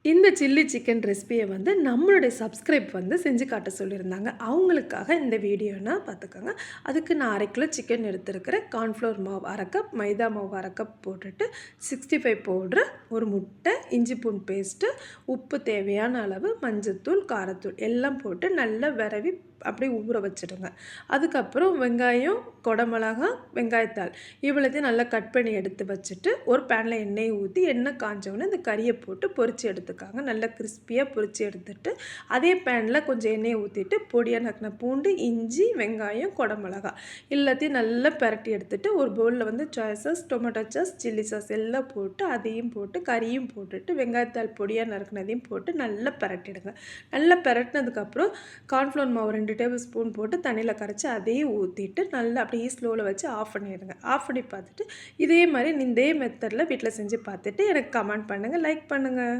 இந்த chilli chicken ரெசிபியை வந்து நம்மளுடைய சப்ஸ்கிரைப் வந்து செஞ்சு காட்ட சொல்லியிருந்தாங்க. அவங்களுக்காக இந்த வீடியோனா பார்த்துக்கோங்க. அதுக்கு நான் 1/2 கிலோ சிக்கன் எடுத்துருக்கிறேன். கார்ன்ஃப்ளவர் மாவு 1/2 கப், மைதா மாவு 1/2 கப் போட்டுட்டு 65 பவுட்ரு, ஒரு முட்டை, இஞ்சி பூண்டு பேஸ்ட்டு, உப்பு தேவையான அளவு, மஞ்சத்தூள், காரத்தூள் எல்லாம் போட்டு நல்லா விரவி அப்படியே ஊற வச்சுடுங்க. அதுக்கப்புறம் வெங்காயம், கொடமிளகா, வெங்காயத்தாள் இவ்வளோத்தையும் நல்லா கட் பண்ணி எடுத்து வச்சுட்டு, ஒரு பேனில் எண்ணெயை ஊற்றி எண்ணெய் காஞ்சோடனே இந்த கறியை போட்டு பொரித்து எடுத்துக்காங்க. நல்லா கிறிஸ்பியாக பொரித்து எடுத்துட்டு, அதே பேனில் கொஞ்சம் எண்ணெயை ஊற்றிட்டு பொடியாக நக்கின பூண்டு, இஞ்சி, வெங்காயம், கொடமிளகா எல்லாத்தையும் நல்லா பிரட்டி எடுத்துட்டு, ஒரு பவுலில் வந்து soya sauce, tomato sauce, chilli sauce எல்லாம் போட்டு அதையும் போட்டு கறியும் போட்டுட்டு வெங்காயத்தாள் பொடியாக நறுக்கினதையும் போட்டு நல்லா பிரட்டிடுங்க. நல்லா பிரட்டினதுக்கப்புறம் கார்ன்ஃப்ளவர் மாவு 2 டேபிள் ஸ்பூன் போட்டு தண்ணியில் கரைச்சி அதையும் ஊற்றிட்டு நல்லா அப்படியே ஸ்லோவில் வச்சு ஆஃப் பண்ணிடுங்க. ஆஃப் பண்ணி பார்த்துட்டு இதே மாதிரி இதே மெத்தடில் வீட்டில் செஞ்சு பார்த்துட்டு எனக்கு கமெண்ட் பண்ணுங்கள், லைக் பண்ணுங்கள்.